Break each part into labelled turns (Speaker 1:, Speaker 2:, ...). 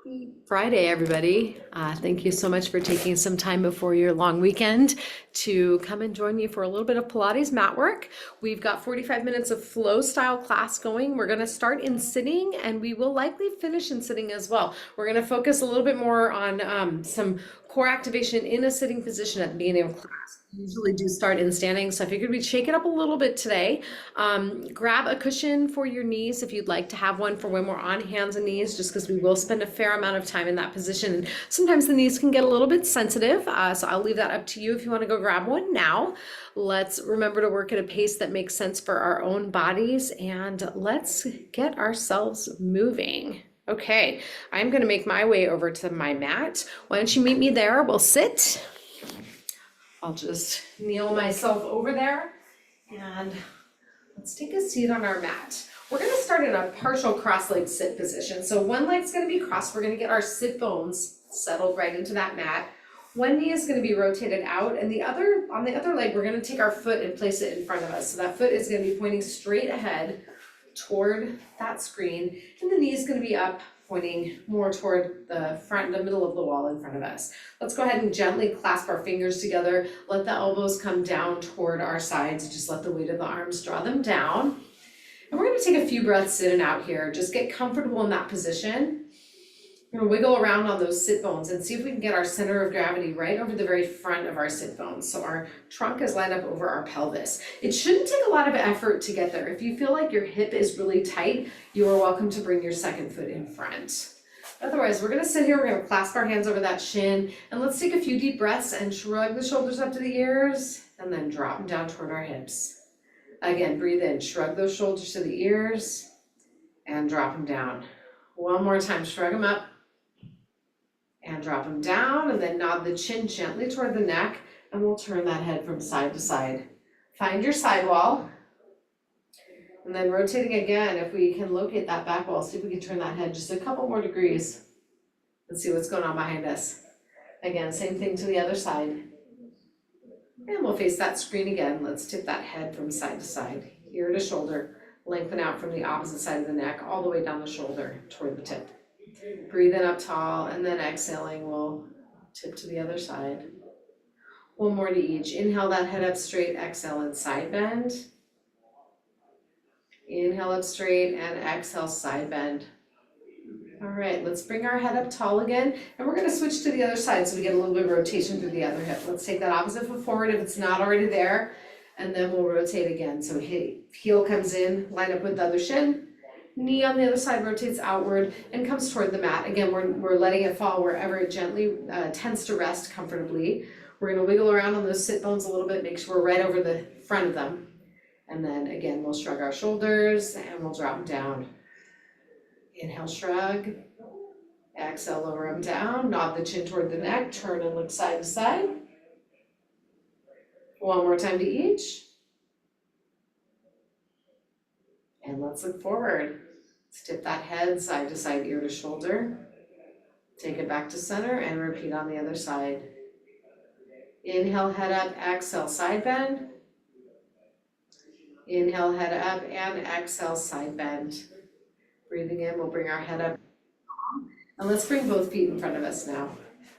Speaker 1: Happy Friday, everybody. Thank you so much for taking some time before your long weekend to come and join me for a little bit of Pilates mat work. We've got 45 minutes of flow style class going. We're going to start in sitting and we will likely finish in sitting as well. We're going to focus a little bit more on some core activation in a sitting position at the beginning of class. We usually do start in standing, so I figured we'd shake it up a little bit today. Grab a cushion for your knees if you'd like to have one for when we're on hands and knees, just because we will spend a fair amount of time in that position. And sometimes the knees can get a little bit sensitive, so I'll leave that up to you if you want to go grab one now. Let's remember to work at a pace that makes sense for our own bodies, and let's get ourselves moving. Okay, I'm going to make my way over to my mat. Why don't you meet me there? We'll sit. I'll just kneel myself over there and let's take a seat on our mat. We're going to start in a partial cross-legged sit position. So one leg's going to be crossed. We're going to get our sit bones settled right into that mat. One knee is going to be rotated out, and on the other leg, we're going to take our foot and place it in front of us. So that foot is going to be pointing straight ahead toward that screen, and the knee is going to be up, pointing more toward the middle of the wall in front of us. Let's go ahead and gently clasp our fingers together. Let the elbows come down toward our sides. Just let the weight of the arms draw them down. And we're going to take a few breaths in and out here. Just get comfortable in that position. We're going to wiggle around on those sit bones and see if we can get our center of gravity right over the very front of our sit bones. So our trunk is lined up over our pelvis. It shouldn't take a lot of effort to get there. If you feel like your hip is really tight, you are welcome to bring your second foot in front. Otherwise, we're going to sit here, we're going to clasp our hands over that shin, and let's take a few deep breaths and shrug the shoulders up to the ears, and then drop them down toward our hips. Again, breathe in, shrug those shoulders to the ears, and drop them down. One more time, shrug them up, and drop them down, and then nod the chin gently toward the neck, and we'll turn that head from side to side. Find your side wall, and then rotating again, if we can locate that back wall, see if we can turn that head just a couple more degrees and see what's going on behind us. Again, same thing to the other side. And we'll face that screen again. Let's tip that head from side to side, ear to shoulder, lengthen out from the opposite side of the neck, all the way down the shoulder toward the tip. Breathe in up tall, and then exhaling, we'll tip to the other side. One more to each. Inhale that head up straight, exhale and side bend. Inhale up straight and exhale, side bend. All right, let's bring our head up tall again, and we're going to switch to the other side so we get a little bit of rotation through the other hip. Let's take that opposite foot forward if it's not already there, and then we'll rotate again. So heel comes in, line up with the other shin. Knee on the other side rotates outward and comes toward the mat. Again, we're letting it fall wherever it gently tends to rest comfortably. We're going to wiggle around on those sit bones a little bit, make sure we're right over the front of them. And then again, we'll shrug our shoulders and we'll drop them down. Inhale, shrug. Exhale, lower them down. Nod the chin toward the neck. Turn and look side to side. One more time to each. And let's look forward. Let's tip that head side to side, ear to shoulder. Take it back to center and repeat on the other side. Inhale, head up, exhale, side bend. Inhale, head up, and exhale, side bend. Breathing in, we'll bring our head up. And let's bring both feet in front of us now.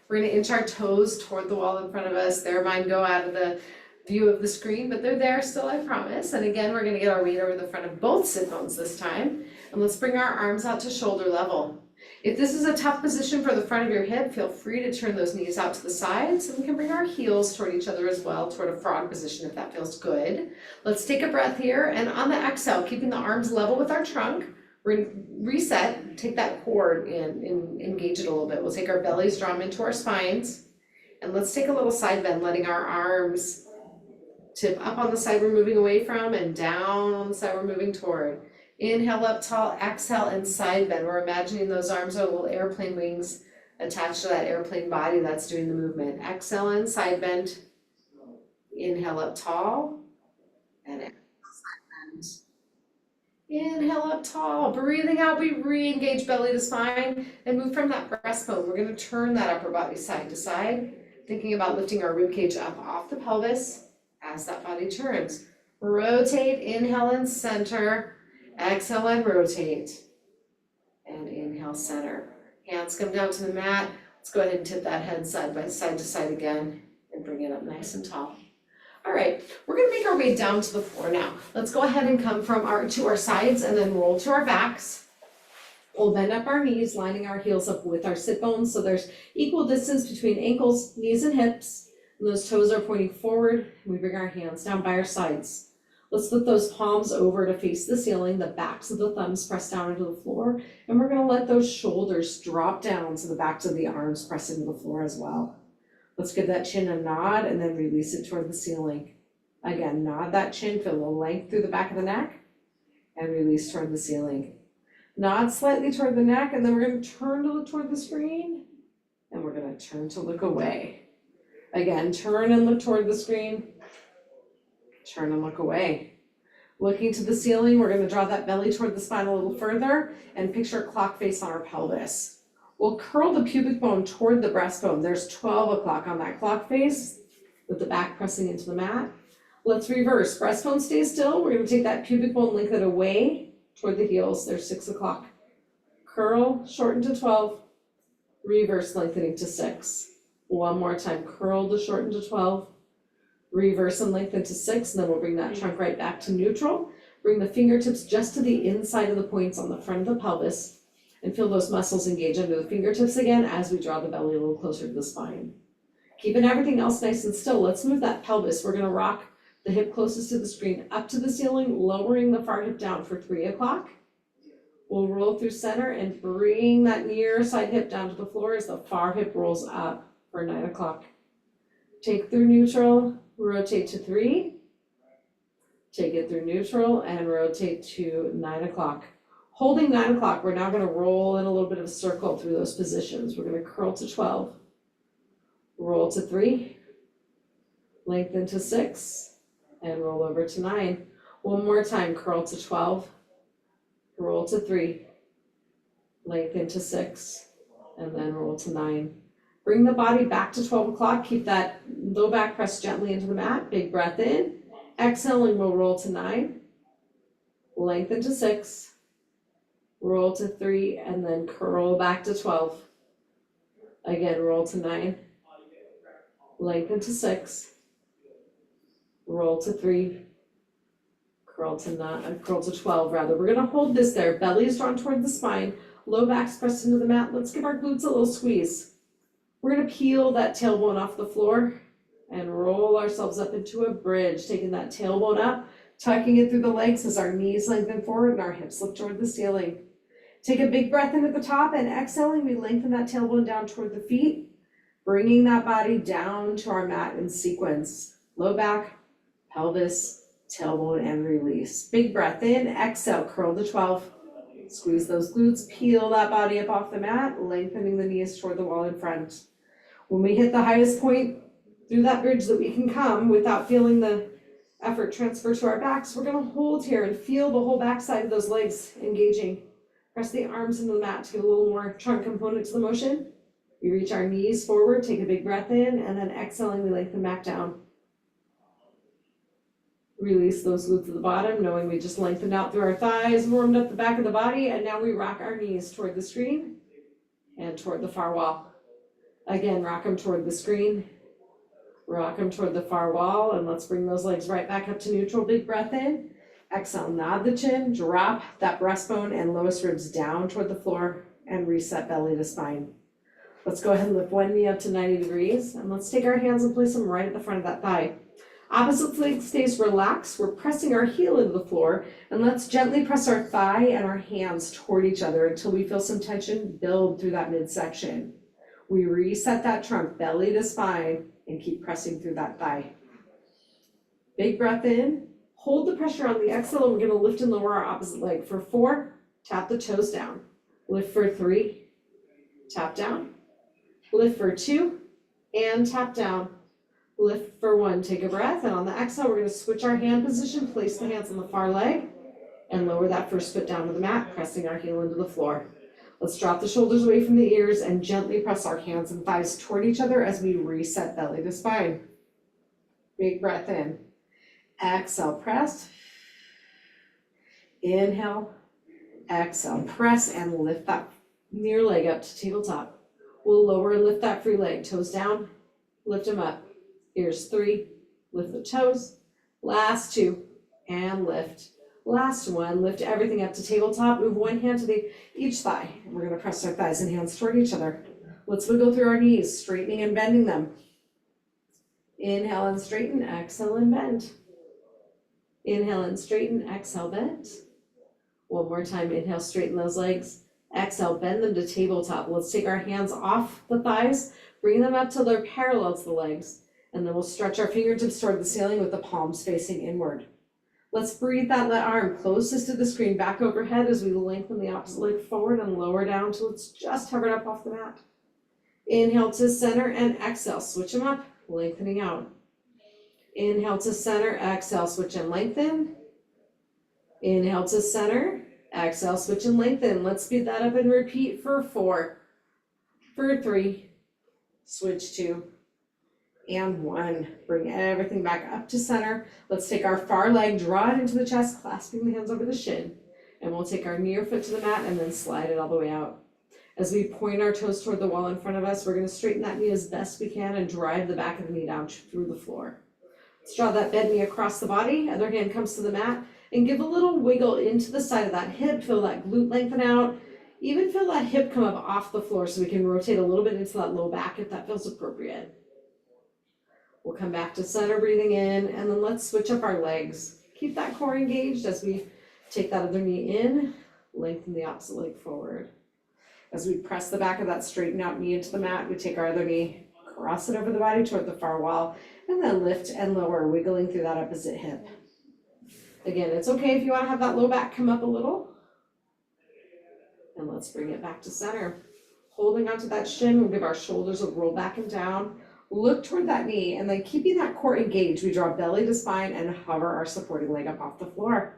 Speaker 1: We're going to inch our toes toward the wall in front of us. Their mind go out of the view of the screen, but they're there still, I promise. And again, we're going to get our weight over the front of both sit bones this time. And let's bring our arms out to shoulder level. If this is a tough position for the front of your hip, feel free to turn those knees out to the sides, and we can bring our heels toward each other as well, toward a frog position if that feels good. Let's take a breath here, and on the exhale, keeping the arms level with our trunk, we're going to reset, take that core and engage it a little bit. We'll take our bellies, draw them into our spines, and let's take a little side bend, letting our arms tip up on the side we're moving away from and down on the side we're moving toward. Inhale up tall, exhale and side bend. We're imagining those arms are little airplane wings attached to that airplane body that's doing the movement. Exhale and side bend. Inhale up tall and exhale side bend. Inhale up tall, breathing out, we re-engage belly to spine and move from that breastbone. We're going to turn that upper body side to side, thinking about lifting our ribcage up off the pelvis as that body turns. Rotate, inhale and center, exhale and rotate, and inhale center. Hands come down to the mat. Let's go ahead and tip that head side to side again and bring it up nice and tall. All right, we're gonna make our way down to the floor now. Let's go ahead and come to our sides and then roll to our backs. We'll bend up our knees, lining our heels up with our sit bones so there's equal distance between ankles, knees, and hips. And those toes are pointing forward, and we bring our hands down by our sides. Let's lift those palms over to face the ceiling, the backs of the thumbs press down into the floor, and we're gonna let those shoulders drop down so the backs of the arms press into the floor as well. Let's give that chin a nod and then release it toward the ceiling. Again, nod that chin, feel the length through the back of the neck, and release toward the ceiling. Nod slightly toward the neck, and then we're gonna turn to look toward the screen, and we're gonna turn to look away. Again, turn and look toward the screen, turn and look away. Looking to the ceiling, we're gonna draw that belly toward the spine a little further and picture a clock face on our pelvis. We'll curl the pubic bone toward the breastbone. There's 12 o'clock on that clock face with the back pressing into the mat. Let's reverse. Breastbone stays still. We're gonna take that pubic bone, lengthen away toward the heels. There's 6 o'clock. Curl, shorten to 12. Reverse, lengthening to 6. One more time, curl to shorten to 12. Reverse and lengthen to 6, and then we'll bring that trunk right back to neutral. Bring the fingertips just to the inside of the points on the front of the pelvis, and feel those muscles engage under the fingertips again as we draw the belly a little closer to the spine. Keeping everything else nice and still, let's move that pelvis. We're gonna rock the hip closest to the screen up to the ceiling, lowering the far hip down for 3 o'clock. We'll roll through center and bring that near side hip down to the floor as the far hip rolls up for 9 o'clock. Take through neutral, rotate to 3. Take it through neutral and rotate to 9 o'clock. Holding 9 o'clock, we're now gonna roll in a little bit of a circle through those positions. We're gonna curl to 12, roll to 3, lengthen to 6, and roll over to 9. One more time, curl to 12, roll to 3, lengthen to 6, and then roll to 9. Bring the body back to 12 o'clock, keep that low back pressed gently into the mat, big breath in. Exhaling, we'll roll to 9, lengthen to 6, roll to 3, and then curl back to 12. Again, roll to 9, lengthen to 6, roll to 3, curl to 12 rather. We're gonna hold this there, belly is drawn toward the spine, low back's pressed into the mat. Let's give our glutes a little squeeze. We're gonna peel that tailbone off the floor and roll ourselves up into a bridge, taking that tailbone up, tucking it through the legs as our knees lengthen forward and our hips look toward the ceiling. Take a big breath in at the top, and exhaling, we lengthen that tailbone down toward the feet, bringing that body down to our mat in sequence. Low back, pelvis, tailbone, and release. Big breath in, exhale, curl to 12. Squeeze those glutes, peel that body up off the mat, lengthening the knees toward the wall in front. When we hit the highest point through that bridge that we can come without feeling the effort transfer to our backs, we're gonna hold here and feel the whole backside of those legs engaging. Press the arms into the mat to get a little more trunk component to the motion. We reach our knees forward, take a big breath in, and then exhaling, we lengthen back down. Release those glutes at the bottom, knowing we just lengthened out through our thighs, warmed up the back of the body, and now we rock our knees toward the screen and toward the far wall. Again, rock them toward the screen, rock them toward the far wall, and let's bring those legs right back up to neutral. Big breath in. Exhale, nod the chin, drop that breastbone and lowest ribs down toward the floor, and reset belly to spine. Let's go ahead and lift one knee up to 90 degrees, and let's take our hands and place them right at the front of that thigh. Opposite leg stays relaxed. We're pressing our heel into the floor, and let's gently press our thigh and our hands toward each other until we feel some tension build through that midsection. We reset that trunk, belly to spine, and keep pressing through that thigh. Big breath in. Hold the pressure on the exhale, and we're gonna lift and lower our opposite leg. For 4, tap the toes down. Lift for 3, tap down. Lift for 2, and tap down. Lift for 1, take a breath, and on the exhale, we're gonna switch our hand position, place the hands on the far leg, and lower that first foot down to the mat, pressing our heel into the floor. Let's drop the shoulders away from the ears and gently press our hands and thighs toward each other as we reset belly to spine. Big breath in. Exhale, press. Inhale, exhale, press, and lift that near leg up to tabletop. We'll lower and lift that free leg, toes down, lift them up. Here's 3, lift the toes, last 2, and lift. Last one, lift everything up to tabletop, move one hand to each thigh. And we're gonna press our thighs and hands toward each other. Let's wiggle through our knees, straightening and bending them. Inhale and straighten, exhale and bend. Inhale and straighten, exhale, bend. One more time, inhale, straighten those legs. Exhale, bend them to tabletop. Let's take our hands off the thighs, bring them up till they're parallel to the legs, and then we'll stretch our fingertips toward the ceiling with the palms facing inward. Let's breathe that left arm closest to the screen back overhead as we lengthen the opposite leg forward and lower down till it's just hovered up off the mat. Inhale to center and exhale, switch them up, lengthening out. Inhale to center, exhale, switch and lengthen. Inhale to center, exhale, switch and lengthen. Let's speed that up and repeat for 4, for 3, switch 2, and 1. Bring everything back up to center. Let's take our far leg, draw it into the chest, clasping the hands over the shin. And we'll take our near foot to the mat and then slide it all the way out. As we point our toes toward the wall in front of us, we're going to straighten that knee as best we can and drive the back of the knee down through the floor. Let's draw that bent knee across the body. Other hand comes to the mat and give a little wiggle into the side of that hip. Feel that glute lengthen out. Even feel that hip come up off the floor so we can rotate a little bit into that low back if that feels appropriate. We'll come back to center, breathing in, and then let's switch up our legs. Keep that core engaged as we take that other knee in, lengthen the opposite leg forward. As we press the back of that straightened out knee into the mat, we take our other knee, cross it over the body toward the far wall, and then lift and lower, wiggling through that opposite hip. Again, it's okay if you want to have that low back come up a little. And let's bring it back to center. Holding onto that shin, we'll give our shoulders a roll back and down. Look toward that knee, and then keeping that core engaged, we draw belly to spine and hover our supporting leg up off the floor.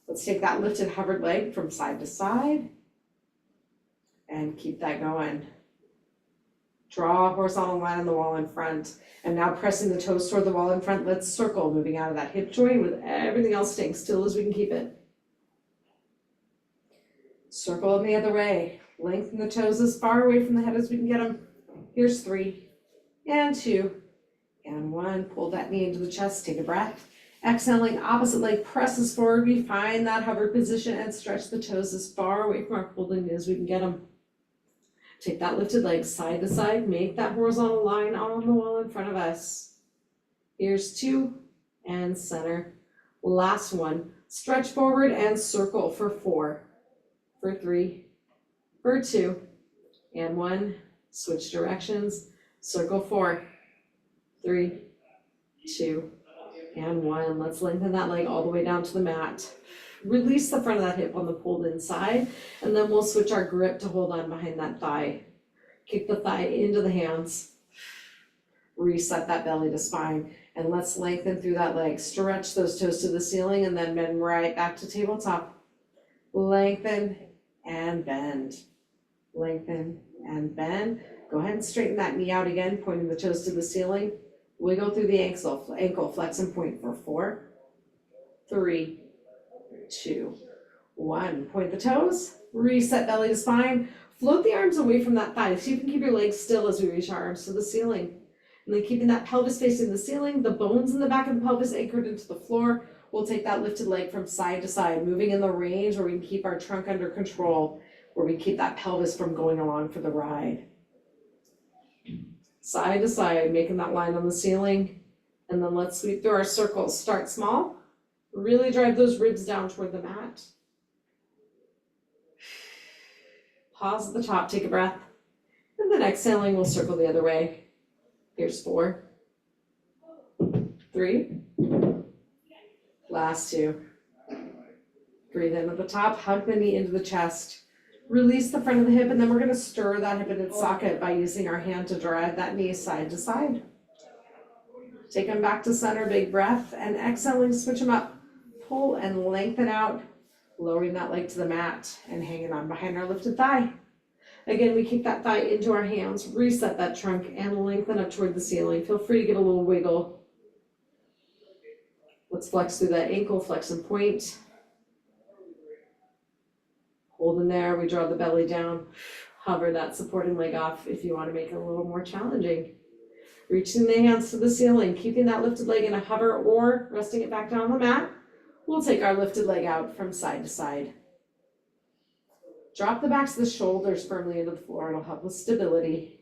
Speaker 1: Let's take that lifted hovered leg from side to side and keep that going. Draw a horizontal line on the wall in front, and now pressing the toes toward the wall in front, let's circle, moving out of that hip joint with everything else staying still as we can keep it. Circle in the other way, lengthen the toes as far away from the head as we can get them. Here's 3, and 2, and 1. Pull that knee into the chest, take a breath. Exhaling, opposite leg presses forward. We find that hovered position and stretch the toes as far away from our holding knee as we can get them. Take that lifted leg side to side, make that horizontal line on the wall in front of us. Here's 2, and center. Last one, stretch forward and circle for 4, for 3, for 2, and 1. Switch directions, circle 4, 3, 2, and 1. Let's lengthen that leg all the way down to the mat. Release the front of that hip on the pulled inside, and then we'll switch our grip to hold on behind that thigh. Kick the thigh into the hands. Reset that belly to spine, and let's lengthen through that leg. Stretch those toes to the ceiling, and then bend right back to tabletop. Lengthen and bend. Lengthen and bend. Go ahead and straighten that knee out again, pointing the toes to the ceiling. Wiggle through the ankle, flex and point for 4, 3, 2, 1. Point the toes, reset belly to spine, float the arms away from that thigh so you can keep your legs still as we reach our arms to the ceiling. And then keeping that pelvis facing the ceiling, the bones in the back of the pelvis anchored into the floor. We'll take that lifted leg from side to side, moving in the range where we can keep our trunk under control, where we keep that pelvis from going along for the ride. Side to side, making that line on the ceiling. And then let's sweep through our circles. Start small. Really drive those ribs down toward the mat. Pause at the top, take a breath. And then exhaling, we'll circle the other way. Here's 4, 3, last 2. Breathe in at the top, hug the knee into the chest. Release the front of the hip, and then we're going to stir that hip in its socket by using our hand to drive that knee side to side. Take them back to center, big breath, and exhaling, switch them up. Pull and lengthen out, lowering that leg to the mat and hanging on behind our lifted thigh. Again, we kick that thigh into our hands, reset that trunk, and lengthen up toward the ceiling. Feel free to give a little wiggle. Let's flex through that ankle, flex and point. Hold in there, we draw the belly down, hover that supporting leg off if you want to make it a little more challenging. Reaching the hands to the ceiling, keeping that lifted leg in a hover or resting it back down on the mat. We'll take our lifted leg out from side to side. Drop the backs of the shoulders firmly into the floor. It'll help with stability.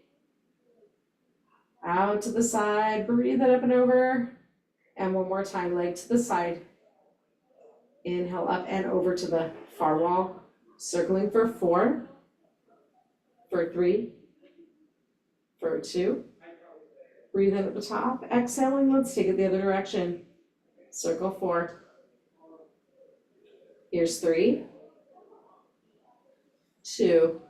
Speaker 1: Out to the side, breathe it up and over. And one more time, leg to the side. Inhale up and over to the far wall. Circling for 4, for 3, for 2. Breathe in at the top. Exhaling, let's take it the other direction. Circle 4. Here's 3, 2.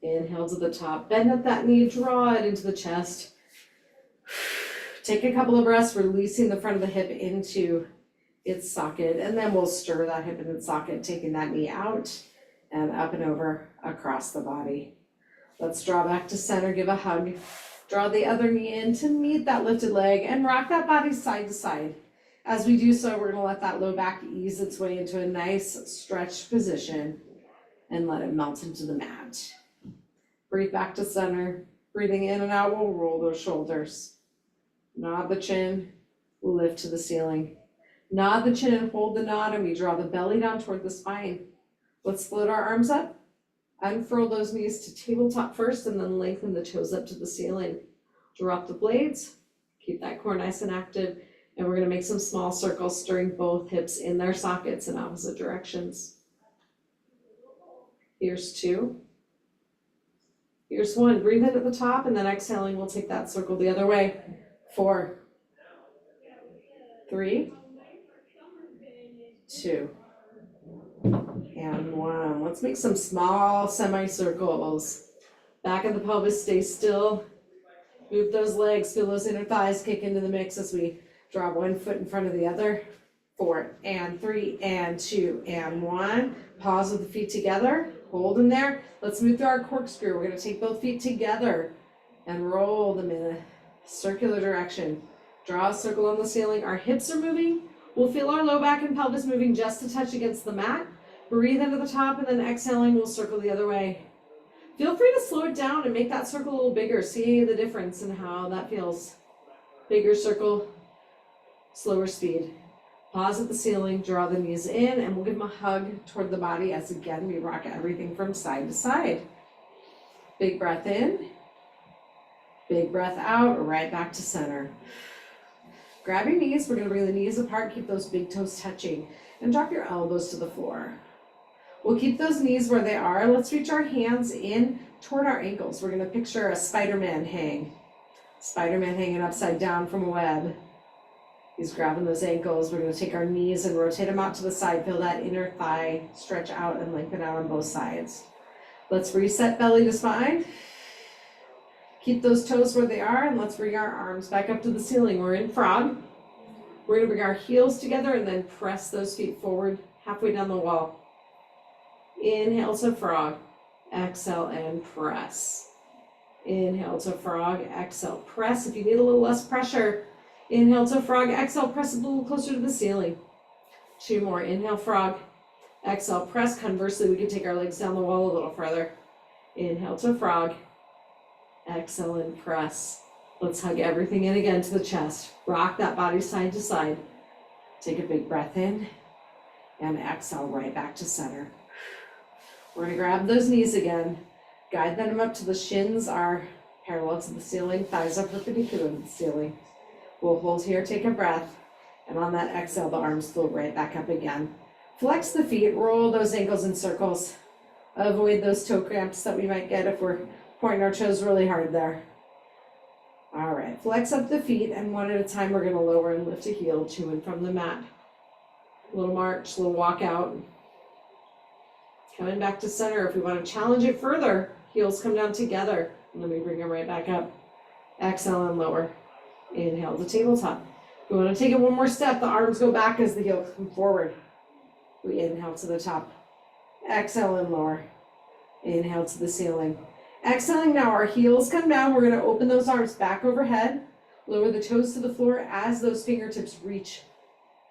Speaker 1: Inhale to the top. Bend up that knee, draw it into the chest. Take a couple of breaths, releasing the front of the hip into its socket, and then we'll stir that hip in its socket, taking that knee out and up and over across the body. Let's draw back to center, give a hug. Draw the other knee in to meet that lifted leg and rock that body side to side. As we do so, we're going to let that low back ease its way into a nice stretched position and let it melt into the mat. Breathe back to center. Breathing in and out, we'll roll those shoulders. Nod the chin, lift to the ceiling. Nod the chin and hold the nod, and we draw the belly down toward the spine. Let's float our arms up. Unfurl those knees to tabletop first, and then lengthen the toes up to the ceiling. Drop the blades, keep that core nice and active, and we're going to make some small circles, stirring both hips in their sockets in opposite directions. Here's 2. Here's 1. Breathe in at the top, and then exhaling, we'll take that circle the other way. 4, 3, 2, and 1. Let's make some small semicircles. Back of the pelvis, stay still. Move those legs, feel those inner thighs kick into the mix as we draw one foot in front of the other. 4 and 3 and 2 and 1. Pause with the feet together. Hold in there. Let's move through our corkscrew. We're going to take both feet together and roll them in a circular direction. Draw a circle on the ceiling. Our hips are moving. We'll feel our low back and pelvis moving just a touch against the mat. Breathe into the top, and then exhaling, we'll circle the other way. Feel free to slow it down and make that circle a little bigger. See the difference in how that feels. Bigger circle, slower speed. Pause at the ceiling, draw the knees in, and we'll give them a hug toward the body as again we rock everything from side to side. Big breath in, big breath out, right back to center. Grab your knees, we're going to bring the knees apart, keep those big toes touching, and drop your elbows to the floor. We'll keep those knees where they are. Let's reach our hands in toward our ankles. We're going to picture a Spider-Man hang. Spider-Man hanging upside down from a web. He's grabbing those ankles. We're going to take our knees and rotate them out to the side. Feel that inner thigh stretch out and lengthen out on both sides. Let's reset belly to spine. Keep those toes where they are, and let's bring our arms back up to the ceiling. We're in frog. We're going to bring our heels together and then press those feet forward halfway down the wall. Inhale to frog. Exhale and press. Inhale to frog. Exhale, press. If you need a little less pressure, inhale to frog, exhale, press a little closer to the ceiling. 2 more, inhale, frog, exhale, press. Conversely, we can take our legs down the wall a little further. Inhale to frog, exhale and press. Let's hug everything in again to the chest. Rock that body side to side. Take a big breath in and exhale right back to center. We're going to grab those knees again. Guide them up to the shins are parallel to the ceiling, thighs are perpendicular to the ceiling. We'll hold here, take a breath, and on that exhale, the arms float right back up again. Flex the feet, roll those ankles in circles. Avoid those toe cramps that we might get if we're pointing our toes really hard there. All right, flex up the feet, and one at a time, we're going to lower and lift a heel to and from the mat. A little march, a little walk out. Coming back to center. If we want to challenge it further, heels come down together, and then we bring them right back up. Exhale and lower. Inhale to tabletop. If we want to take it one more step, the arms go back as the heels come forward. We inhale to the top. Exhale and lower. Inhale to the ceiling. Exhaling now, our heels come down. We're going to open those arms back overhead. Lower the toes to the floor as those fingertips reach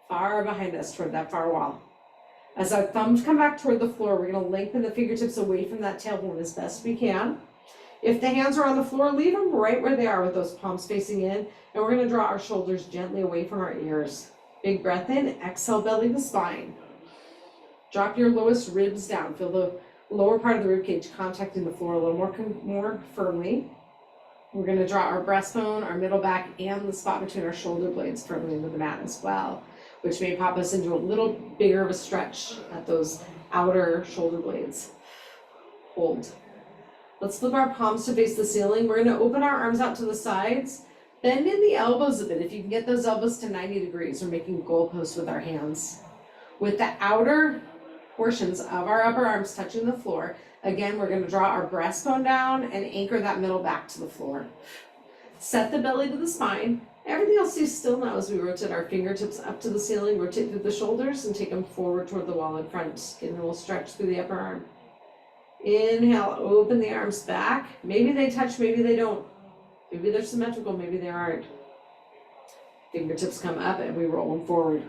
Speaker 1: far behind us toward that far wall. As our thumbs come back toward the floor, we're gonna lengthen the fingertips away from that tailbone as best we can. If the hands are on the floor, leave them right where they are with those palms facing in, and we're gonna draw our shoulders gently away from our ears. Big breath in, exhale, belly to spine. Drop your lowest ribs down. Feel the lower part of the rib cage contacting the floor a little more firmly. We're gonna draw our breastbone, our middle back, and the spot between our shoulder blades firmly into the mat as well, which may pop us into a little bigger of a stretch at those outer shoulder blades. Hold. Let's flip our palms to face the ceiling. We're gonna open our arms out to the sides, bend in the elbows a bit. If you can get those elbows to 90 degrees, we're making goalposts with our hands. With the outer portions of our upper arms touching the floor, again, we're gonna draw our breastbone down and anchor that middle back to the floor. Set the belly to the spine. Everything else stays still now as we rotate our fingertips up to the ceiling, rotate through the shoulders, and take them forward toward the wall in front. Getting a little stretch through the upper arm. Inhale, open the arms back. Maybe they touch, maybe they don't. Maybe they're symmetrical, maybe they aren't. Fingertips come up and we roll them forward.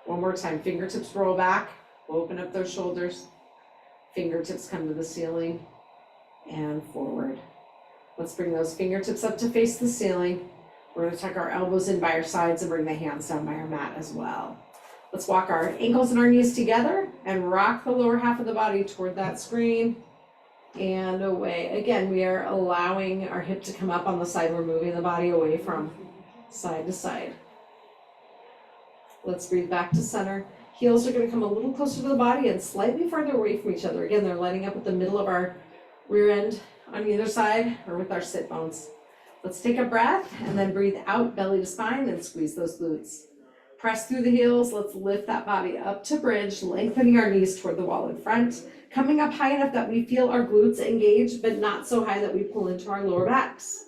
Speaker 1: One more time, fingertips roll back, open up those shoulders. Fingertips come to the ceiling and forward. Let's bring those fingertips up to face the ceiling. We're gonna tuck our elbows in by our sides and bring the hands down by our mat as well. Let's walk our ankles and our knees together and rock the lower half of the body toward that screen and away. Again, we are allowing our hip to come up on the side. We're moving the body away from side to side. Let's breathe back to center. Heels are gonna come a little closer to the body and slightly farther away from each other. Again, they're lining up at the middle of our rear end on either side or with our sit bones. Let's take a breath and then breathe out, belly to spine, and squeeze those glutes. Press through the heels. Let's lift that body up to bridge, lengthening our knees toward the wall in front, coming up high enough that we feel our glutes engaged, but not so high that we pull into our lower backs.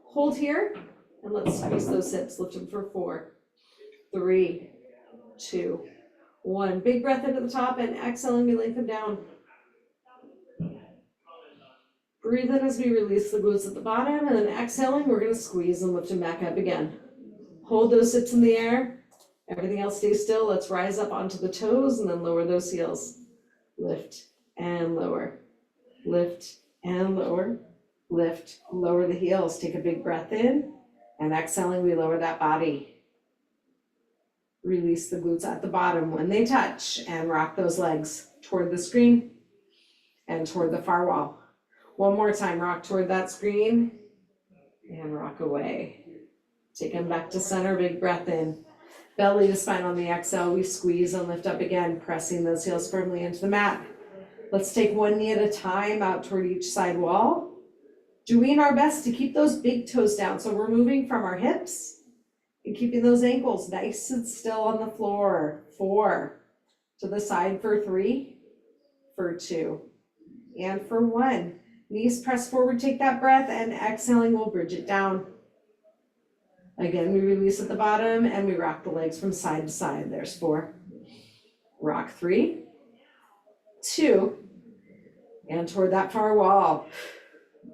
Speaker 1: Hold here, and let's squeeze those hips. Lift them for 4, 3, 2, 1. Big breath into the top, and exhaling, we lengthen down. Breathe in as we release the glutes at the bottom, and then exhaling, we're gonna squeeze and lift them back up again. Hold those hips in the air. Everything else stays still. Let's rise up onto the toes and then lower those heels. Lift and lower. Lift and lower. Lift, lower the heels. Take a big breath in, and exhaling, we lower that body. Release the glutes at the bottom when they touch, and rock those legs toward the screen and toward the far wall. One more time, rock toward that screen and rock away. Take them back to center, big breath in. Belly to spine on the exhale, we squeeze and lift up again, pressing those heels firmly into the mat. Let's take one knee at a time out toward each side wall. Doing our best to keep those big toes down. So we're moving from our hips and keeping those ankles nice and still on the floor. 4, to the side for 3, for 2, and for 1. Knees press forward, take that breath, and exhaling, we'll bridge it down. Again, we release at the bottom and we rock the legs from side to side. There's 4. Rock 3, 2, and toward that far wall.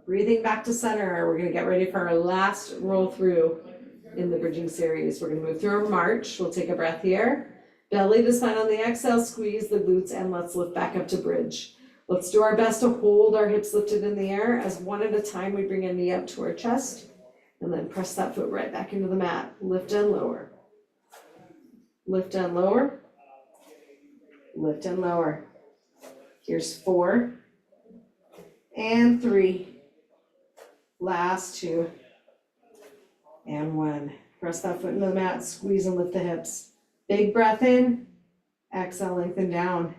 Speaker 1: Breathing back to center. We're gonna get ready for our last roll through in the bridging series. We're gonna move through our march. We'll take a breath here. Belly to spine on the exhale, squeeze the glutes, and let's lift back up to bridge. Let's do our best to hold our hips lifted in the air as one at a time we bring a knee up to our chest. And then press that foot right back into the mat. Lift and lower. Lift and lower. Lift and lower. Here's 4 and 3. Last 2 and 1. Press that foot into the mat, squeeze and lift the hips. Big breath in, exhale, lengthen down.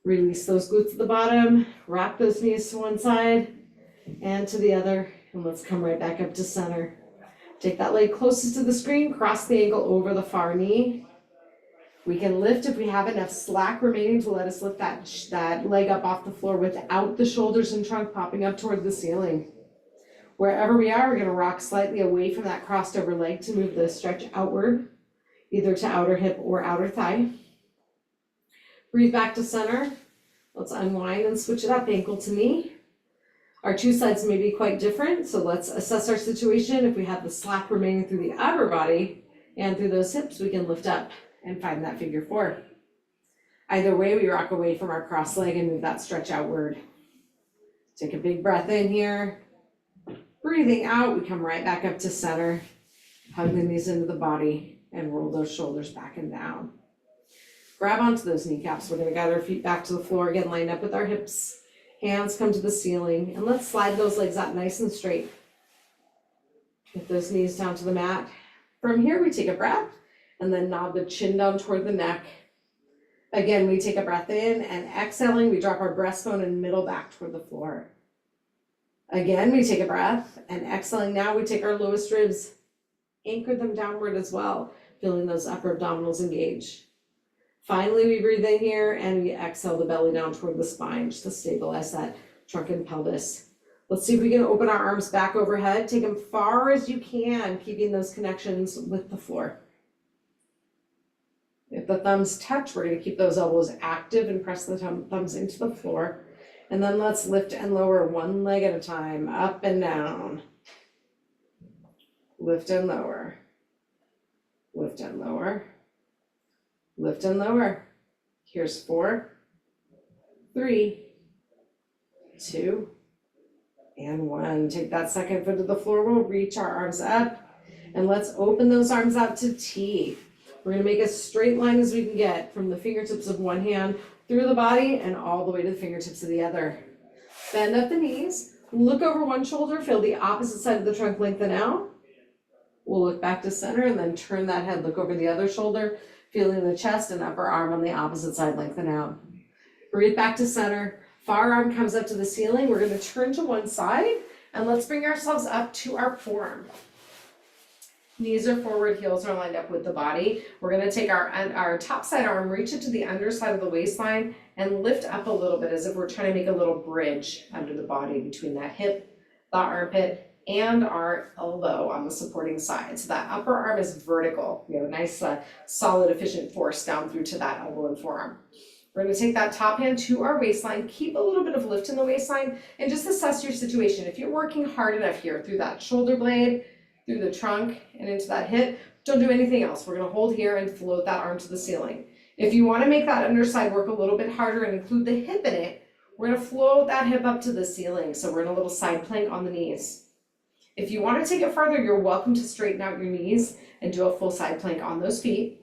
Speaker 1: Release those glutes at the bottom, rock those knees to one side and to the other. And let's come right back up to center. Take that leg closest to the screen, cross the ankle over the far knee. We can lift if we have enough slack remaining to let us lift that leg up off the floor without the shoulders and trunk popping up toward the ceiling. Wherever we are, we're gonna rock slightly away from that crossed over leg to move the stretch outward, either to outer hip or outer thigh. Breathe back to center. Let's unwind and switch it up, ankle to knee. Our 2 sides may be quite different, so let's assess our situation. If we have the slack remaining through the upper body and through those hips, we can lift up and find that figure 4. Either way, we rock away from our cross leg and move that stretch outward. Take a big breath in here. Breathing out, we come right back up to center. Hug the knees into the body and roll those shoulders back and down. Grab onto those kneecaps. We're gonna guide our feet back to the floor again, lined up with our hips. Hands come to the ceiling, and let's slide those legs out nice and straight. Get those knees down to the mat. From here, we take a breath and then nod the chin down toward the neck. Again, we take a breath in, and exhaling, we drop our breastbone and middle back toward the floor. Again, we take a breath, and exhaling, now we take our lowest ribs, anchor them downward as well, feeling those upper abdominals engage. Finally, we breathe in here, and we exhale the belly down toward the spine, just to stabilize that trunk and pelvis. Let's see if we can open our arms back overhead, take them far as you can, keeping those connections with the floor. If the thumbs touch, we're going to keep those elbows active and press the thumbs into the floor. And then let's lift and lower one leg at a time, up and down. Lift and lower. Lift and lower. Lift and lower. Here's 4, 3, 2, and 1. Take that second foot to the floor. We'll reach our arms up, and let's open those arms out to T. We're gonna make as straight line as we can get from the fingertips of one hand through the body and all the way to the fingertips of the other. Bend up the knees, look over one shoulder, feel the opposite side of the trunk lengthen out. We'll look back to center and then turn that head, look over the other shoulder, feeling the chest and upper arm on the opposite side lengthen out. Breathe back to center, far arm comes up to the ceiling. We're gonna turn to one side and let's bring ourselves up to our forearm. Knees are forward, heels are lined up with the body. We're gonna take our top side arm, reach it to the underside of the waistline and lift up a little bit as if we're trying to make a little bridge under the body between that hip, the armpit, and our elbow on the supporting side. So that upper arm is vertical. We have a nice, solid, efficient force down through to that elbow and forearm. We're gonna take that top hand to our waistline, keep a little bit of lift in the waistline, and just assess your situation. If you're working hard enough here through that shoulder blade, through the trunk and into that hip, don't do anything else. We're gonna hold here and float that arm to the ceiling. If you wanna make that underside work a little bit harder and include the hip in it, we're gonna float that hip up to the ceiling. So we're in a little side plank on the knees. If you wanna take it farther, you're welcome to straighten out your knees and do a full side plank on those feet.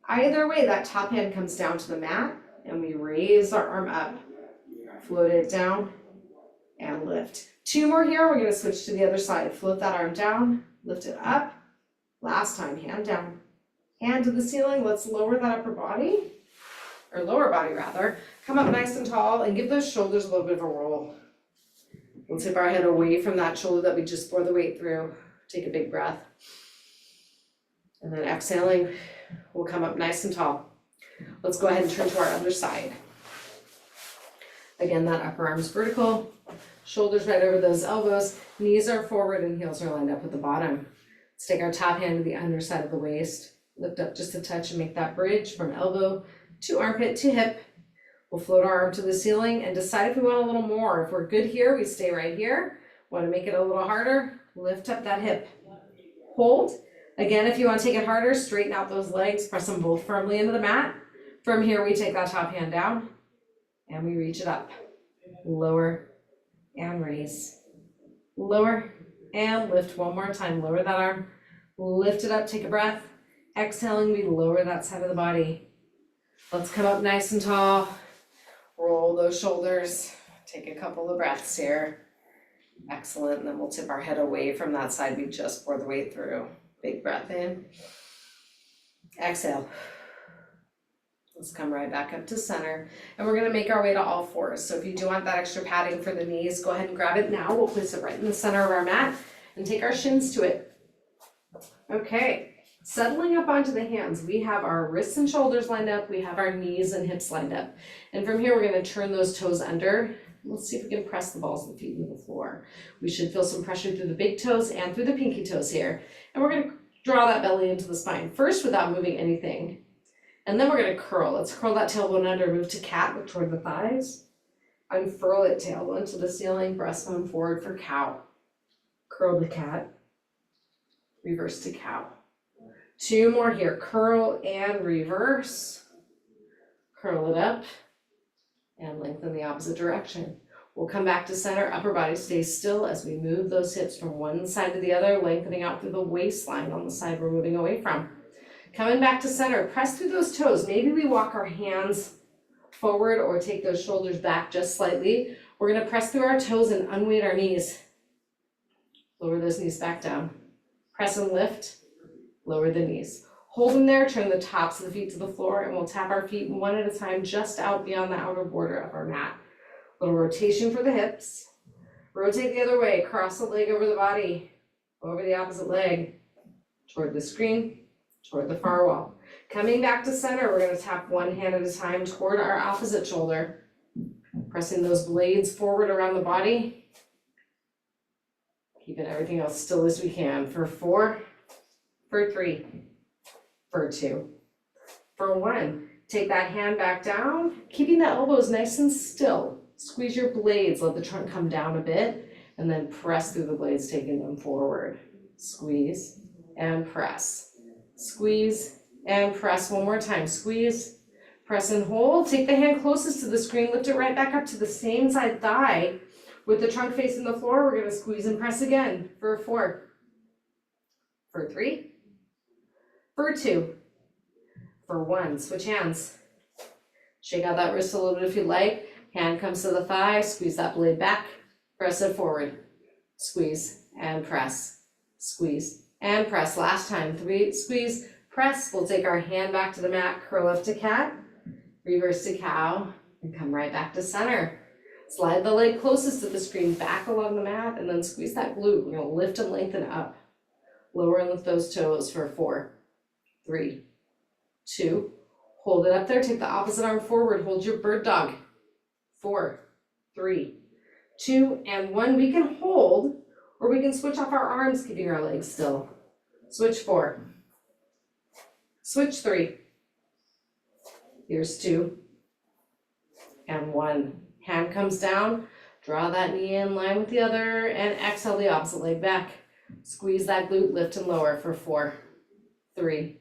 Speaker 1: Either way, that top hand comes down to the mat and we raise our arm up, float it down and lift. 2 more here, we're gonna switch to the other side. Float that arm down, lift it up. Last time, hand down, hand to the ceiling. Let's lower that upper body, or lower body rather. Come up nice and tall and give those shoulders a little bit of a roll. We'll tip our head away from that shoulder that we just bore the weight through. Take a big breath. And then exhaling, we'll come up nice and tall. Let's go ahead and turn to our other side. Again, that upper arm's vertical, shoulders right over those elbows, knees are forward and heels are lined up with the bottom. Let's take our top hand to the underside of the waist, lift up just a touch and make that bridge from elbow to armpit to hip. We'll float our arm to the ceiling and decide if we want a little more. If we're good here, we stay right here. Want to make it a little harder, lift up that hip. Hold. Again, if you want to take it harder, straighten out those legs, press them both firmly into the mat. From here, we take that top hand down and we reach it up. Lower and raise. Lower and lift one more time. Lower that arm, lift it up, take a breath. Exhaling, we lower that side of the body. Let's come up nice and tall. Roll those shoulders. Take a couple of breaths here. Excellent. And then we'll tip our head away from that side we just bore the weight through. Big breath in. Exhale. Let's come right back up to center. And we're going to make our way to all fours. So if you do want that extra padding for the knees, go ahead and grab it now. We'll place it right in the center of our mat and take our shins to it. Okay. Settling up onto the hands, we have our wrists and shoulders lined up, we have our knees and hips lined up. And from here, we're gonna turn those toes under. Let's see if we can press the balls of the feet into the floor. We should feel some pressure through the big toes and through the pinky toes here. And we're gonna draw that belly into the spine, first without moving anything. And then we're gonna curl. Let's curl that tailbone under, move to cat, look toward the thighs. Unfurl it, tailbone to the ceiling, breastbone forward for cow. Curl to cat, reverse to cow. 2 more here, curl and reverse, curl it up, and lengthen the opposite direction. We'll come back to center, upper body stays still as we move those hips from one side to the other, lengthening out through the waistline on the side we're moving away from. Coming back to center, press through those toes. Maybe we walk our hands forward or take those shoulders back just slightly. We're gonna press through our toes and unweight our knees. Lower those knees back down. Press and lift, lower the knees. Hold them there, turn the tops of the feet to the floor, and we'll tap our feet one at a time just out beyond the outer border of our mat. Little rotation for the hips. Rotate the other way, cross the leg over the body, over the opposite leg, toward the screen, toward the far wall. Coming back to center, we're gonna tap one hand at a time toward our opposite shoulder. Pressing those blades forward around the body. Keeping everything else still as we can for 4, for 3, for 2, for 1. Take that hand back down, keeping the elbows nice and still. Squeeze your blades, let the trunk come down a bit, and then press through the blades, taking them forward. Squeeze and press. Squeeze and press one more time. Squeeze, press and hold. Take the hand closest to the screen, lift it right back up to the same side thigh. With the trunk facing the floor, we're gonna squeeze and press again for 4, for 3, for 2, for 1. Switch hands. Shake out that wrist a little bit if you like. Hand comes to the thigh, squeeze that blade back, press it forward. Squeeze and press, squeeze and press. Last time, 3, squeeze, press. We'll take our hand back to the mat, curl up to cat, reverse to cow, and come right back to center. Slide the leg closest to the screen back along the mat, and then squeeze that glute. We're gonna lift and lengthen up. Lower and lift those toes for 4, 3, 2. Hold it up there, take the opposite arm forward, hold your bird dog. 4, 3, 2, and 1. We can hold, or we can switch off our arms, keeping our legs still. Switch 4. Switch 3. Here's 2, and 1. Hand comes down, draw that knee in line with the other, and exhale the opposite leg back. Squeeze that glute, lift and lower for 4, 3,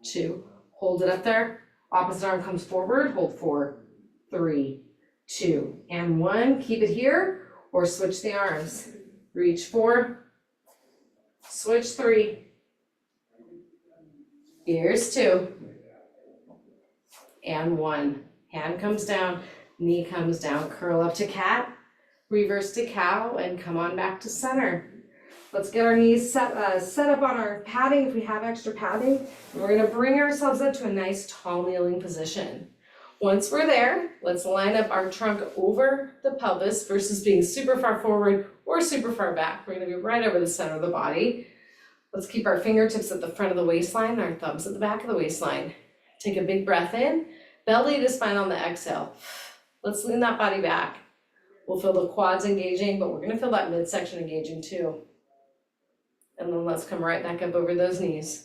Speaker 1: 2. Hold it up there. Opposite arm comes forward, hold 4, 3, 2, and 1. Keep it here, or switch the arms. Reach 4, switch 3. Here's 2, and 1. Hand comes down, knee comes down, curl up to cat, reverse to cow, and come on back to center. Let's get our knees set up on our padding if we have extra padding. And we're gonna bring ourselves up to a nice tall kneeling position. Once we're there, let's line up our trunk over the pelvis versus being super far forward or super far back. We're gonna be right over the center of the body. Let's keep our fingertips at the front of the waistline, our thumbs at the back of the waistline. Take a big breath in, belly to spine on the exhale. Let's lean that body back. We'll feel the quads engaging, but we're gonna feel that midsection engaging too. And then let's come right back up over those knees.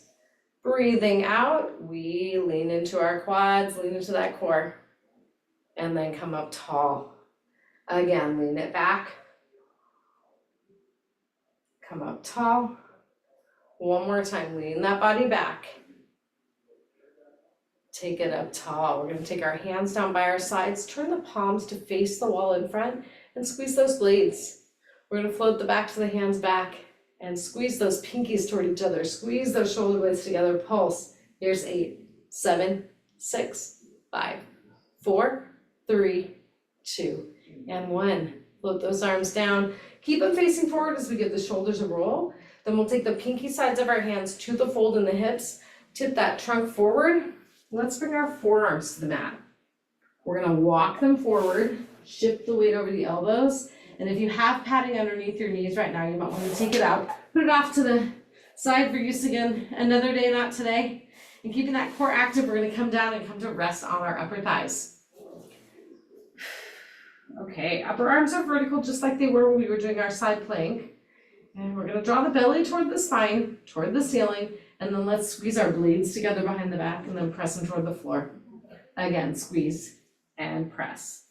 Speaker 1: Breathing out, we lean into our quads, lean into that core, and then come up tall. Again, lean it back. Come up tall. One more time, lean that body back. Take it up tall. We're gonna take our hands down by our sides, turn the palms to face the wall in front, and squeeze those blades. We're gonna float the backs of the hands back and squeeze those pinkies toward each other. Squeeze those shoulder blades together, pulse. Here's 8, 7, 6, 5, 4, 3, 2, and 1. Float those arms down. Keep them facing forward as we give the shoulders a roll. Then we'll take the pinky sides of our hands to the fold in the hips, tip that trunk forward. Let's bring our forearms to the mat. We're gonna walk them forward, shift the weight over the elbows, and if you have padding underneath your knees right now, you might want to take it out, put it off to the side for use again another day, not today. And keeping that core active, we're gonna come down and come to rest on our upper thighs. Okay, upper arms are vertical just like they were when we were doing our side plank. And we're gonna draw the belly toward the spine, toward the ceiling, and then let's squeeze our blades together behind the back and then press them toward the floor. Again, squeeze and press,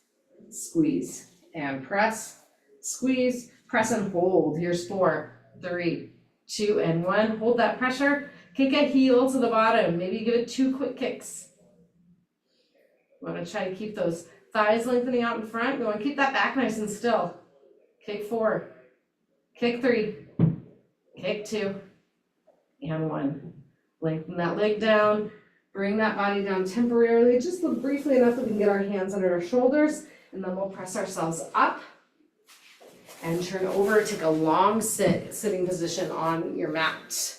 Speaker 1: squeeze and press, squeeze, press and hold. Here's 4, 3, 2, and 1. Hold that pressure. Kick a heel to the bottom. Maybe give it 2 quick kicks. We want to try to keep those thighs lengthening out in front. We want to keep that back nice and still. Kick 4, kick 3, kick 2, and 1. Lengthen that leg down, bring that body down temporarily, just briefly enough that we can get our hands under our shoulders, and then we'll press ourselves up and turn over, take a long sitting position on your mat.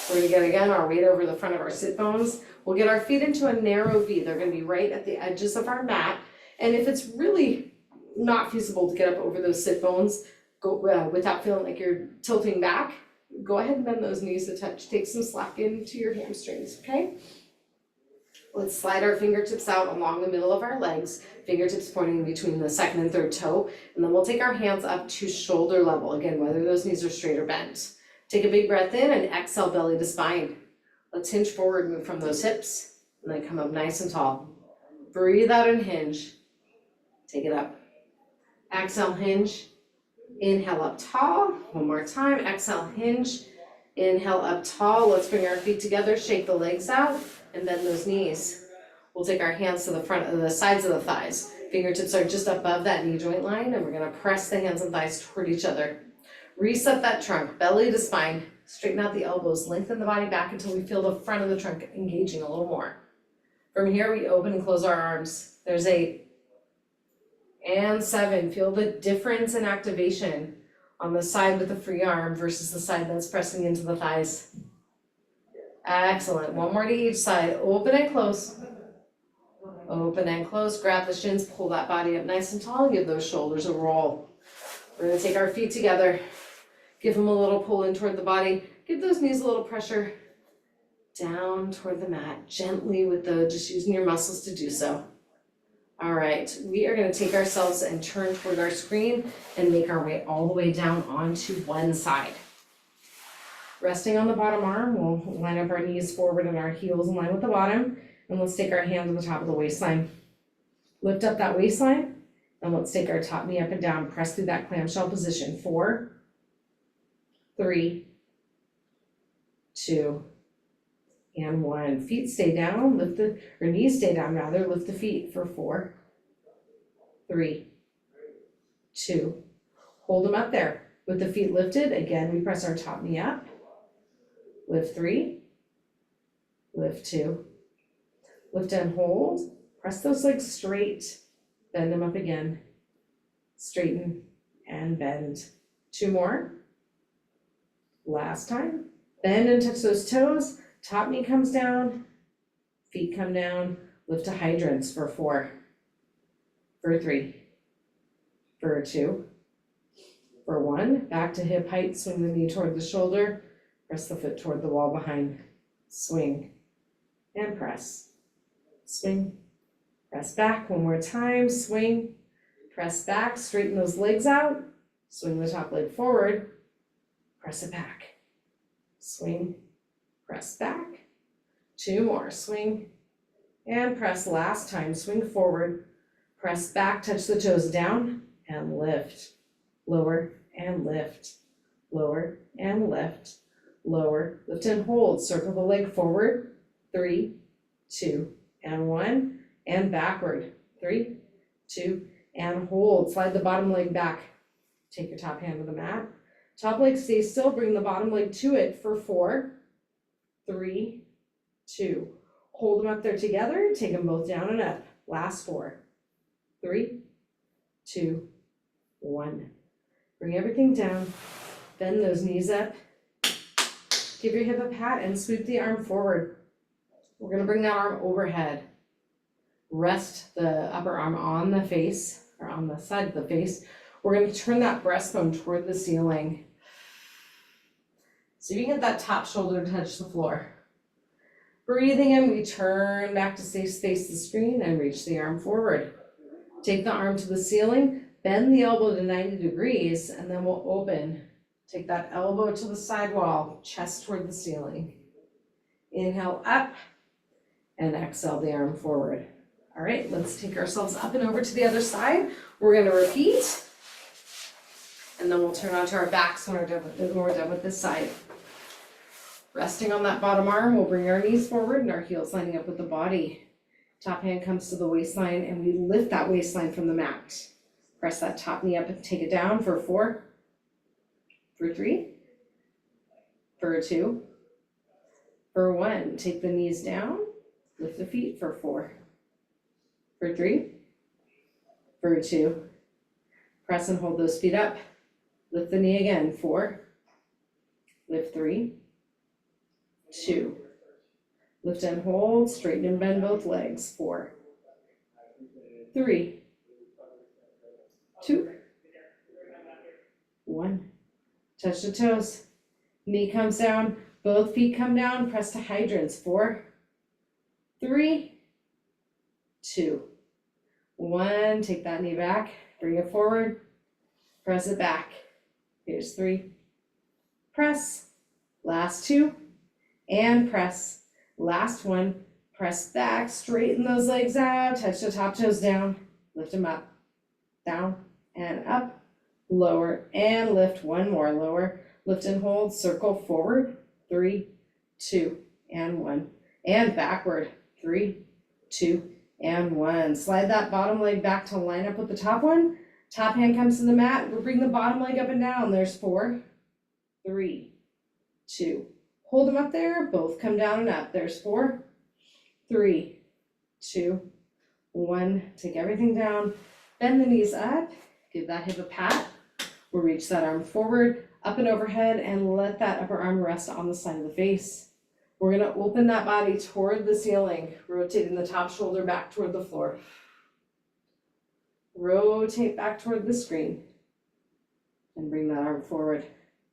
Speaker 1: We're gonna get, again, our weight over the front of our sit bones. We'll get our feet into a narrow V. They're gonna be right at the edges of our mat. And if it's really not feasible to get up over those sit bones, without feeling like you're tilting back, go ahead and bend those knees to touch. Take some slack into your hamstrings, okay? Let's slide our fingertips out along the middle of our legs, fingertips pointing between the second and third toe, and then we'll take our hands up to shoulder level, again, whether those knees are straight or bent. Take a big breath in and exhale, belly to spine. Let's hinge forward, move from those hips, and then come up nice and tall. Breathe out and hinge. Take it up. Exhale, hinge. Inhale up tall. One more time. Exhale, hinge. Inhale up tall. Let's bring our feet together, shake the legs out, and bend those knees. We'll take our hands to the front of the sides of the thighs. Fingertips are just above that knee joint line, and we're gonna press the hands and thighs toward each other. Reset that trunk, belly to spine. Straighten out the elbows, lengthen the body back until we feel the front of the trunk engaging a little more. From here, we open and close our arms. There's 8. And 7, feel the difference in activation on the side with the free arm versus the side that's pressing into the thighs. Excellent, one more to each side, open and close. Open and close, grab the shins, pull that body up nice and tall, give those shoulders a roll. We're gonna take our feet together, give them a little pull in toward the body, give those knees a little pressure down toward the mat, gently just using your muscles to do so. All right, we are gonna take ourselves and turn toward our screen and make our way all the way down onto one side. Resting on the bottom arm, we'll line up our knees forward and our heels in line with the bottom, and let's take our hand to the top of the waistline. Lift up that waistline, and let's take our top knee up and down, press through that clamshell position. 4, 3, 2, and 1. Feet stay down, knees stay down rather, lift the feet for 4, 3, 2, hold them up there. With the feet lifted, again, we press our top knee up, lift 3, lift 2, lift and hold, press those legs straight, bend them up again, straighten and bend. 2 more, last time, bend and touch those toes, top knee comes down, feet come down, lift to hydrants for 4, for 3, for 2, for 1, back to hip height, swing the knee toward the shoulder, press the foot toward the wall behind, swing and press, swing, press back, one more time, swing, press back, straighten those legs out, swing the top leg forward, press it back, swing, press back, 2 more, swing and press, last time, swing forward, press back, touch the toes down and lift, lower and lift, lower and lift, lower, lift and hold, circle the leg forward, 3, 2, and 1, and backward, 3, 2, and hold, slide the bottom leg back, take your top hand to the mat, top leg stays still, bring the bottom leg to it for 4, 3, 2, hold them up there together, take them both down and up, last 4, 3, 2, 1, bring everything down, bend those knees up, give your hip a pat and sweep the arm forward. We're gonna bring that arm overhead. Rest the upper arm on the face, or on the side of the face. We're gonna turn that breastbone toward the ceiling. So you can get that top shoulder to touch the floor. Breathing in, we turn back to face the screen and reach the arm forward. Take the arm to the ceiling, bend the elbow to 90 degrees, and then we'll open. Take that elbow to the side wall, chest toward the ceiling. Inhale up, and exhale the arm forward. All right, let's take ourselves up and over to the other side. We're gonna repeat, and then we'll turn onto our backs when we're done with this side. Resting on that bottom arm, we'll bring our knees forward and our heels lining up with the body. Top hand comes to the waistline and we lift that waistline from the mat. Press that top knee up and take it down for 4, for 3, for 2, for 1. Take the knees down, lift the feet for 4, for 3, for 2. Press and hold those feet up. Lift the knee again, 4, lift 3, 2. Lift and hold, straighten and bend both legs, 4, 3, 2, 1. Touch the toes. Knee comes down, both feet come down, press to hydrants, 4, 3, 2, 1. Take that knee back, bring it forward, press it back. Here's 3, press, last 2, and press. Last 1, press back, straighten those legs out, touch the top toes down, lift them up, down and up, lower and lift, 1 more, lower, lift and hold, circle forward, 3, 2, and 1, and backward, 3, 2, and 1. Slide that bottom leg back to line up with the top one, top hand comes to the mat, we'll bring the bottom leg up and down, there's 4, 3, 2, hold them up there, both come down and up. There's 4, 3, 2, 1. Take everything down, bend the knees up, give that hip a pat. We'll reach that arm forward, up and overhead, and let that upper arm rest on the side of the face. We're gonna open that body toward the ceiling, rotating the top shoulder back toward the floor. Rotate back toward the screen, and bring that arm forward.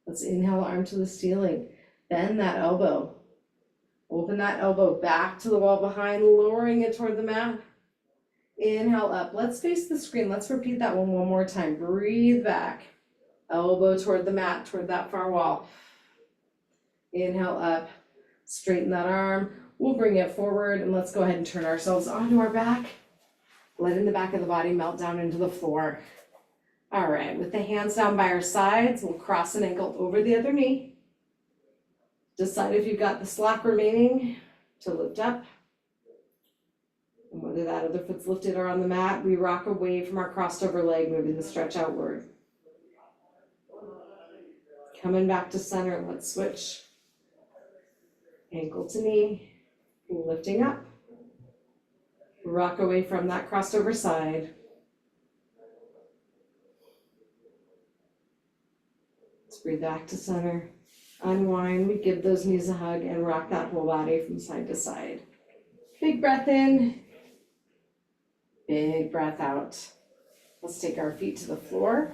Speaker 1: Let's inhale the arm to the ceiling. Bend that elbow, open that elbow back to the wall behind, lowering it toward the mat. Inhale up, let's face the screen, let's repeat that one more time. Breathe back, elbow toward the mat, toward that far wall. Inhale up, straighten that arm, we'll bring it forward and let's go ahead and turn ourselves onto our back. Letting the back of the body melt down into the floor. All right, with the hands down by our sides, we'll cross an ankle over the other knee. Decide if you've got the slack remaining to lift up. And whether that other foot's lifted or on the mat, we rock away from our crossed over leg, moving the stretch outward. Coming back to center, let's switch. Ankle to knee, lifting up. Rock away from that crossed over side. Let's breathe back to center. Unwind, we give those knees a hug and rock that whole body from side to side. Big breath in, big breath out. Let's take our feet to the floor.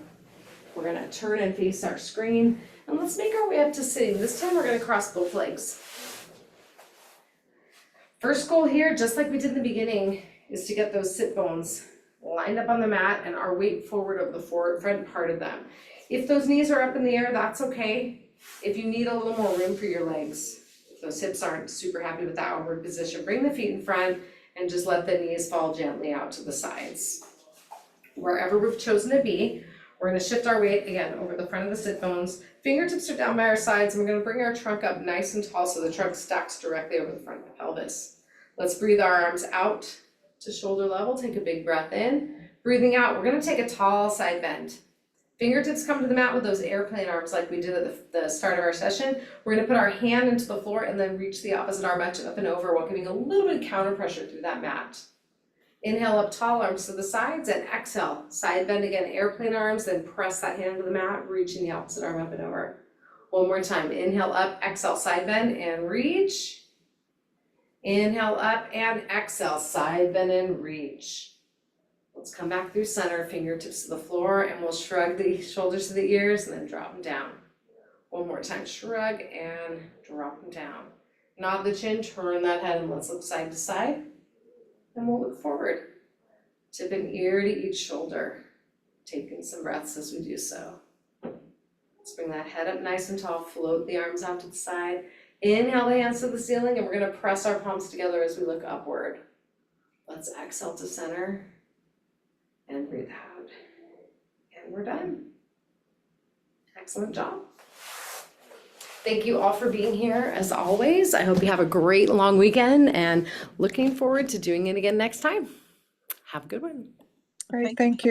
Speaker 1: We're gonna turn and face our screen, and let's make our way up to sitting. This time we're gonna cross both legs. First goal here, just like we did in the beginning, is to get those sit bones lined up on the mat and our weight forward of the front part of them. If those knees are up in the air, that's okay. If you need a little more room for your legs, if those hips aren't super happy with that outward position, bring the feet in front and just let the knees fall gently out to the sides. Wherever we've chosen to be, we're gonna shift our weight again over the front of the sit bones. Fingertips are down by our sides, and we're gonna bring our trunk up nice and tall so the trunk stacks directly over the front of the pelvis. Let's breathe our arms out to shoulder level, take a big breath in. Breathing out, we're gonna take a tall side bend. Fingertips come to the mat with those airplane arms like we did at the start of our session. We're gonna put our hand into the floor and then reach the opposite arm up and over while giving a little bit of counter pressure through that mat. Inhale up, tall arms to the sides, and exhale, side bend again, airplane arms, then press that hand to the mat, reaching the opposite arm up and over. One more time, inhale up, exhale, side bend, and reach. Inhale up and exhale, side bend and reach. Let's come back through center, fingertips to the floor, and we'll shrug the shoulders to the ears and then drop them down. One more time, shrug and drop them down. Nod the chin, turn that head, and let's look side to side. And we'll look forward. Tip an ear to each shoulder, taking some breaths as we do so. Let's bring that head up nice and tall, float the arms out to the side. Inhale the hands to the ceiling, and we're gonna press our palms together as we look upward. Let's exhale to center. And breathe out. And we're done. Excellent job. Thank you all for being here as always. I hope you have a great long weekend and looking forward to doing it again next time. Have a good one.
Speaker 2: Great, thank you.